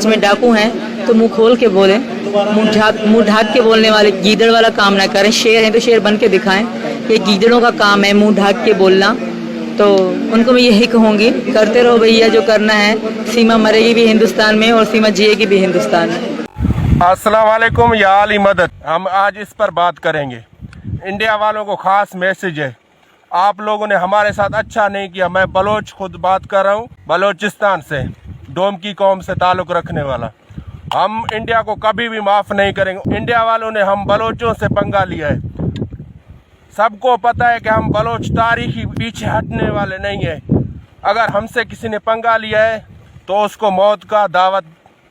में डाकू हैं तो मुंह खोल के बोले, मुंह ढाक के बोलने वाले गीदड़ वाला काम ना करें। शेर हैं तो शेर बन के दिखाएं। ये गीदड़ों का काम है मुंह ढाक के बोलना। तो उनको मैं यही कहूँगी, करते रहो भैया जो करना है। सीमा मरेगी भी हिंदुस्तान में और सीमा जिएगी भी हिंदुस्तान में। अस्सलाम वालेकुम या अली मदद। हम आज इस पर बात करेंगे। इंडिया वालों को खास मैसेज है, आप लोगों ने हमारे साथ अच्छा नहीं किया। मैं बलोच खुद बात कर रहा हूँ, बलोचिस्तान से, डोम की कौम से ताल्लुक़ रखने वाला। हम इंडिया को कभी भी माफ़ नहीं करेंगे। इंडिया वालों ने हम बलोचों से पंगा लिया है। सबको पता है कि हम बलोच तारीखी पीछे हटने वाले नहीं हैं। अगर हमसे किसी ने पंगा लिया है तो उसको मौत का दावत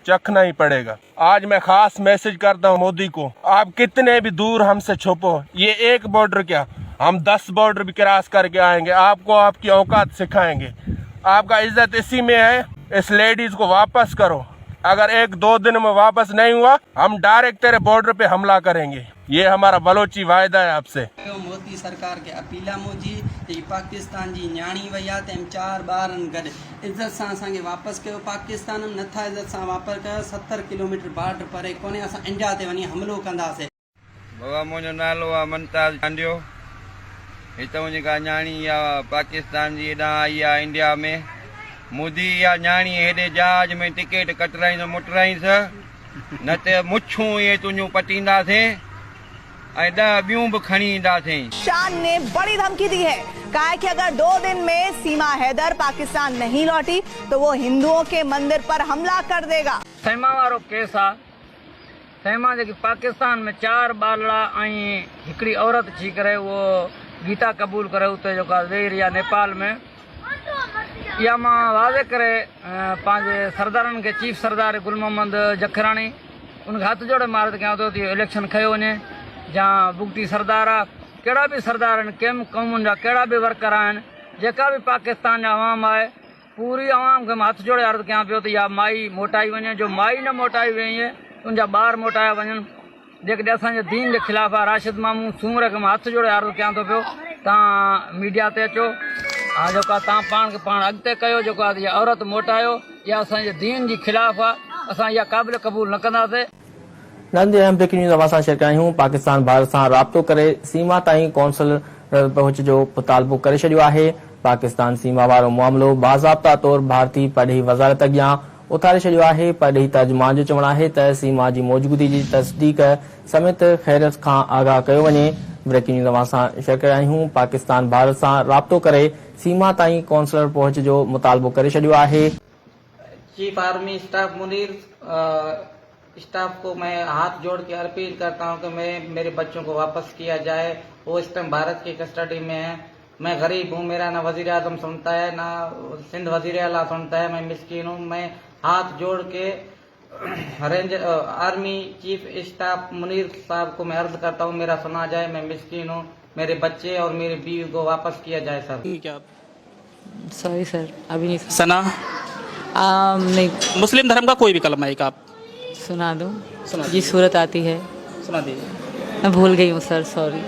चखना ही पड़ेगा। आज मैं खास मैसेज करता हूँ मोदी को, आप कितने भी दूर हमसे छुपो, ये एक बॉर्डर क्या, हम 10 बॉर्डर भी क्रॉस करके आएंगे। आपको आपकी औकात सिखाएंगे। आपका इज्जत इसी में है। इस लेडीज को वापस करो। अगर 1-2 दिन में वापस नहीं हुआ, हम डायरेक्ट तेरे बॉर्डर पे हमला करेंगे। ये हमारा बलोची वायदा है आपसे। मोदी सरकार के अपीला मुझी पाकिस्तान जी न्याणी वया तेम 4 ॿारनि गॾु इज़त सां असांखे वापसि कयो। पाकिस्तान में नथा इज़त सां वापसि कयो। 70 किलोमीटर बॉर्डर परे कोन्हे, असां इंडिया ते वञी हमलो कंदासीं। बाबा मुंहिंजो नालो आहे मुमताज़ चांडियो। हिते मुंहिंजी का न्याणी आहे पाकिस्तान जी हेॾां आई आहे इंडिया में। मोदी इहा न्याणी हेॾे जहाज में टिकट कटराईंदो मुटराईंसि, न त मुछूं इहे तुंहिंजूं पटींदासीं ऐं 10 ॿियूं बि खणी ईंदासीं। शान ने बड़ी धमकी दी है, कहा है कि अगर 2 दिन में सीमा हैदर पाकिस्तान नहीं लौटी तो वो हिंदुओं के मंदिर पर हमला कर देगा। सेमा वारो केस आहे। सेमा जेकी पाकिस्तान में 4 बालड़ा ऐं हिकिड़ी औरत अची करे उहो गीता क़बूल करे उते जेका वेही रही आहे नेपाल में। इहा मां वाज़े करे पंहिंजे सरदारनि खे, चीफ सरदार गुल मोहम्मद जखराणी, उनखे हथ जोड़े मारत कयां थो त इलेक्शन खयो वञे। या बुगटी सरदार आहे, कहिड़ा बि सरदार आहिनि, कंहिं क़ौमुनि जा कहिड़ा बि वर्कर आहिनि, जेका बि पाकिस्तान जा अवाम आहे, पूरी अवाम खे मां हथ जोड़े अर्ज़ु कयां पियो त इहा माई मोटाई वञे। जो माई न मोटाई वई उनजा ॿार मोटाया वञनि, जेकॾहिं असांजे दीन जे ख़िलाफ़ु आहे। राशिद मामू सूमर खे मां हथ जोड़े अर्ज़ु कयां थो पियो, तव्हां मीडिया ते अचो, जेका तव्हां पाण खे पाण अॻिते कयो। जेको आहे इहा औरत मोटायो, इहा असांजे दीन जी ख़िलाफ़ु आहे। असां इहा क़ाबिल क़बूल न कंदासीं। नंद अहम ब्रेकिंग न्यूज़ अवां सां शेयर कया आहियूं। पाकिस्तान भारत सां राब्तो करे सीमा ताईं कौंसल पहुच जो मुतालबो करे छॾियो आहे। पाकिस्तान सीमा वारो मामिलो बाज़ाब्ता तौर भारतीय परॾेही वज़ारत अॻियां उथारे छॾियो आहे। परॾेही तर्जुमान जो चवणु आहे त सीमा जी मौजूदगी जी तस्दीक समेत खैरियत खां आगाह कयो वञे। ब्रेकिंग न्यूज़ अवां सां शेयर कया आहियूं। पाकिस्तान भारत सां राब्तो करे सीमा ताईं कौंसलर पहुच जो मुतालबो करे छॾियो आहे। Chief army staff Munir staff को मैं हाथ जोड़ के अपील करता हूं कि मेरे बच्चों को वापस किया जाए। वो इस टाइम भारत की कस्टडी में है। मैं गरीब हूँ, मेरा ना वजीर आजम सुनता है, ना सिंध वजीर आला सुनता है। मैं मिस्कीन हूँ। मैं हाथ जोड़ के range army chief staff Munir साहब को मैं अर्ज करता हूँ, मेरा सुना जाए। मैं मिस्कीन हूँ, मेरे बच्चे और मेरी बीवी को वापस किया जाए सर। क्या सॉरी सर, अभी नहीं सना नहीं मुस्लिम धर्म का कोई भी कलमा एक आप सुना दो। जी सूरत आती है, सुना दीजिए। मैं भूल गई हूँ सर, सॉरी।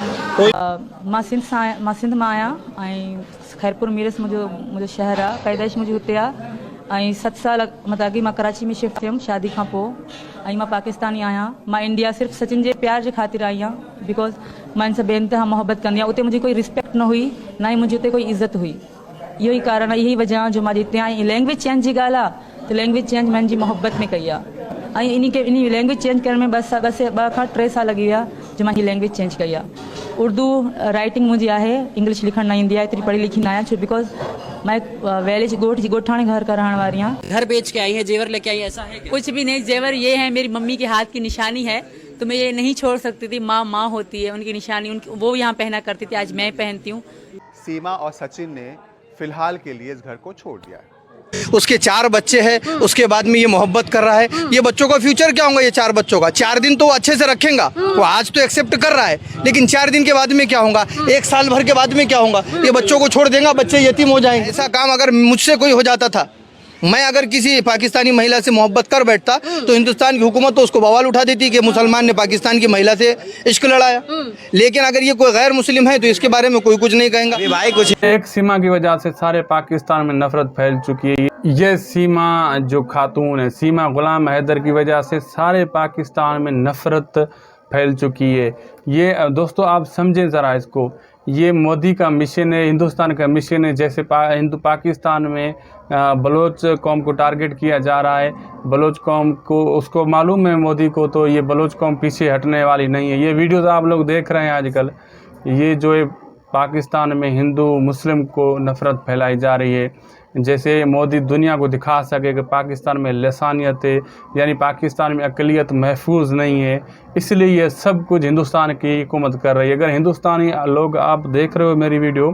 मां सिंध मां आहियां ऐं खैरपुर मीरस मुंहिंजो शहर आहे। पैदाइश मुंहिंजी हुते आहे ऐं 7 साल मतिलबु अॻे मां कराची में शिफ्ट थियमि शादी खां पोइ। ऐं मां पाकिस्तानी आहियां। मां इंडिया सिर्फ़ु सचिन जे प्यार जे ख़ातिर आई आहियां, बिकॉज मां हिन सां बेइंतहा मोहबत कंदी आहियां। उते मुंहिंजी कोई रिस्पेक्ट न हुई, ना ई मुंहिंजी उते कोई इज़त हुई। इहो ई कारण आहे, इहा ई वजह जो मां हिते आई। लैंग्वेज चेंज जी ॻाल्हि आहे त लैंग्वेज चेंज मुंहिंजी मोहबत में कई आहे ऐं इन लैंग्वेज चेंज करण में 2 खां 3 साल लॻी विया जो मां हीअ लैंग्वेज चेंज कई आहे। उर्दू राइटिंग मुंहिंजी आहे, इंग्लिश लिखणु न ईंदी आहे, एतिरी पढ़ी लिखी न आहियां, छो बिकॉज मैं वैलेज गोठाणे घर का रहने वाली हूँ। घर बेच के आई है, जेवर लेके आई है, ऐसा है क्या? कुछ भी नहीं, जेवर ये है मेरी मम्मी के हाथ की निशानी है, तो मैं ये नहीं छोड़ सकती थी। माँ होती है, उनकी निशानी वो यहाँ पहना करती थी, आज मैं पहनती हूँ। सीमा और सचिन ने फिलहाल के लिए इस घर को छोड़ दिया है। उसके 4 बच्चे हैं, उसके बाद में ये मोहब्बत कर रहा है। ये बच्चों का फ्यूचर क्या होगा? ये 4 बच्चों का 4 दिन तो अच्छे से रखेगा, वो आज तो एक्सेप्ट कर रहा है, लेकिन 4 दिन के बाद में क्या होगा? 1 साल भर के बाद में क्या होगा? ये बच्चों को छोड़ देगा, बच्चे यतीम हो जाएंगे। ऐसा काम अगर मुझसे कोई हो जाता था, मैं अगर किसी पाकिस्तानी महिला से मोहब्बत कर बैठता तो हिंदुस्तान की हुकूमत तो उसको बवाल उठा देती कि मुसलमान ने पाकिस्तान की महिला से इश्क लड़ाया। लेकिन अगर ये कोई गैर मुस्लिम है तो इसके बारे में कोई कुछ नहीं कहेगा। भाई कुछ एक सीमा की वजह से सारे पाकिस्तान में नफरत फैल चुकी है। ये सीमा जो खातून है, सीमा गुलाम हैदर की वजह से सारे पाकिस्तान में नफरत फैल चुकी है। ये दोस्तों आप समझें ज़रा इसको, ये मोदी का मिशन है, हिंदुस्तान का मिशन है। जैसे पाकिस्तान में बलोच कौम को टारगेट किया जा रहा है, बलोच कौम को उसको मालूम है मोदी को, तो ये बलोच कौम पीछे हटने वाली नहीं है। ये वीडियोज़ आप लोग देख रहे हैं आजकल, ये जो है पाकिस्तान में हिंदू मुस्लिम को नफ़रत फैलाई जा रही है। जैसे मोदी दुनिया को दिखा सके कि पाकिस्तान में लसानियत है, यानी पाकिस्तान में अक़लियत महफूज नहीं है, इसलिए ये सब कुछ हिंदुस्तान की हुकूमत कर रही है। अगर हिंदुस्तानी लोग आप देख रहे हो मेरी वीडियो,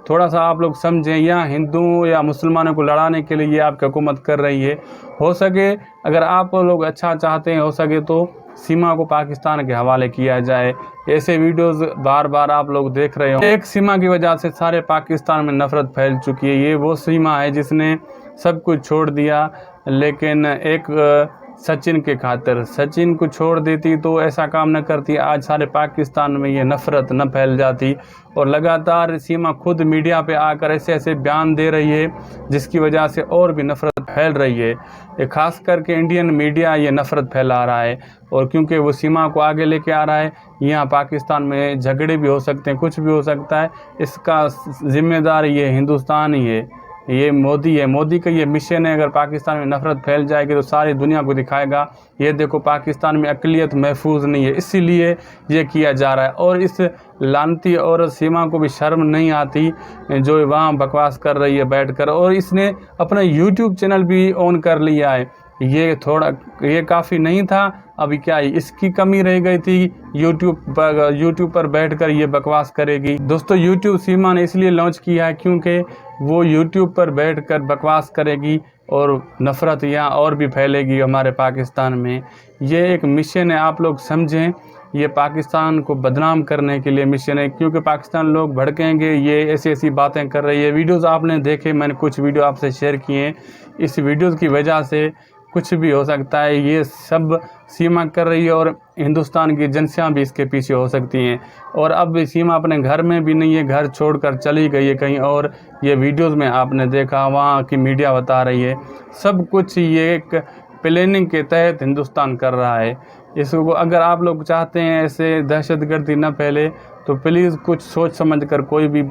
थोड़ा सा आप लोग समझें, या हिंदू या मुसलमानों को लड़ाने के लिए ये आपकी हुकूमत कर रही है। हो सके अगर आप लोग अच्छा चाहते हैं, हो सके तो सीमा को पाकिस्तान के हवाले किया जाए। ऐसे वीडियोस बार बार आप लोग देख रहे हो। एक सीमा की वजह से सारे पाकिस्तान में नफरत फैल चुकी है। ये वो सीमा है जिसने सब कुछ छोड़ दिया, लेकिन एक सचिन के खातिर, सचिन को छोड़ देती तो ऐसा काम न करती, आज सारे पाकिस्तान में ये नफ़रत न फैल जाती। और लगातार सीमा खुद मीडिया पे आकर ऐसे ऐसे बयान दे रही है जिसकी वजह से और भी नफ़रत फैल रही है। ये ख़ास करके इंडियन मीडिया ये नफ़रत फैला रहा है, और क्योंकि वो सीमा को आगे लेके आ रहा है, यहाँ पाकिस्तान में झगड़े भी हो सकते हैं, कुछ भी हो सकता है। इसका ज़िम्मेदार ये हिंदुस्तान ही है, ये मोदी है। मोदी का ये मिशन है, अगर पाकिस्तान में नफ़रत फैल जाएगी तो सारी दुनिया को दिखाएगा ये देखो पाकिस्तान में अक़लियत महफूज नहीं है, इसीलिए ये किया जा रहा है। और इस लानती औरत सीमा को भी शर्म नहीं आती जो वहाँ बकवास कर रही है बैठकर, और इसने अपना यूट्यूब चैनल भी ऑन कर लिया है। ये काफ़ी नहीं था, अभी क्या है, इसकी कमी रह गई थी, यूट्यूब पर बैठकर ये बकवास करेगी। दोस्तों यूट्यूब सीमा ने इसलिए लॉन्च किया है क्योंकि वो यूट्यूब पर बैठकर बकवास करेगी और नफ़रत यहाँ और भी फैलेगी हमारे पाकिस्तान में। ये एक मिशन है, आप लोग समझें, ये पाकिस्तान को बदनाम करने के लिए मिशन है, क्योंकि पाकिस्तान लोग भड़केंगे, ये ऐसी ऐसी बातें कर रही है। वीडियोस आपने देखे, मैंने कुछ वीडियो आपसे शेयर किए, इस वीडियोस की वजह से कुछ भी हो सकता है। ये सब सीमा कर रही है और हिंदुस्तान की एजेंसियाँ भी इसके पीछे हो सकती हैं। और अब सीमा अपने घर में भी नहीं है, घर छोड़कर चली गई है कहीं और। ये वीडियोस में आपने देखा, वहाँ की मीडिया बता रही है, सब कुछ ये एक प्लानिंग के तहत हिंदुस्तान कर रहा है। इसको अगर आप लोग चाहते हैं ऐसे दहशतगर्दी न फैले तो प्लीज़ कुछ सोच समझ कर कोई भी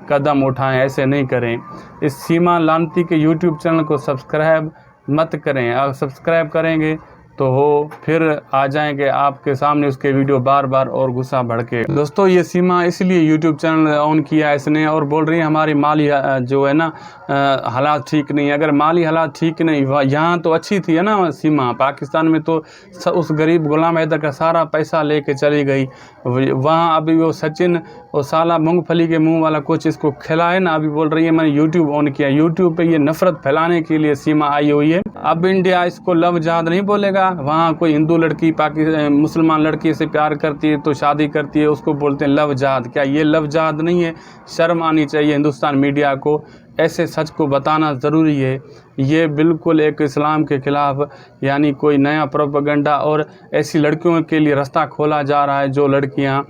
कदम उठाएं, ऐसे नहीं करें। इस सीमा लानती के यूट्यूब चैनल को सब्सक्राइब मत करें, अगर सब्सक्राइब करेंगे तो फिर आ जाएंगे आपके सामने उसके वीडियो बार बार और गुस्सा भड़के। दोस्तों ये सीमा इसलिए यूट्यूब चैनल ऑन किया इसने, और बोल रही है हमारी माली जो है ना हालात ठीक नहीं है। अगर माली हालात ठीक नहीं, यहाँ तो अच्छी थी है ना सीमा, पाकिस्तान में तो उस गरीब गुलाम हैदर का सारा पैसा लेके चली गई। वहाँ अभी वो सचिन और साला मूंगफली के मुंह वाला कुछ इसको खिलाए ना, अभी बोल रही है मैंने यूट्यूब ऑन किया। यूट्यूब पे ये नफरत फैलाने के लिए सीमा आई हुई है। अब इंडिया इसको लव जिहाद नहीं बोलेगा। वहाँ कोई हिंदू लड़की मुसलमान लड़की से प्यार करती है तो शादी करती है, उसको बोलते हैं लव जिहाद। क्या ये लव जिहाद नहीं है? शर्म आनी चाहिए हिंदुस्तान मीडिया को, ऐसे सच को बताना ज़रूरी है। ये बिल्कुल एक इस्लाम के ख़िलाफ़, यानी कोई नया प्रोपेगेंडा, और ऐसी लड़कियों के लिए रास्ता खोला जा रहा है जो लड़कियां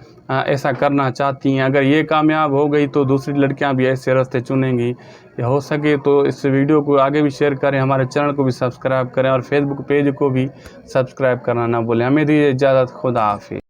ऐसा करना चाहती हैं। अगर ये कामयाब हो गई तो दूसरी लड़कियां भी ऐसे रास्ते चुनेंगी। हो सके तो इस वीडियो को आगे भी शेयर करें, हमारे चैनल को भी सब्सक्राइब करें और फेसबुक पेज को भी सब्सक्राइब करना ना भूलें। हमें दीजिए इजाज़त, खुदा हाफिज़।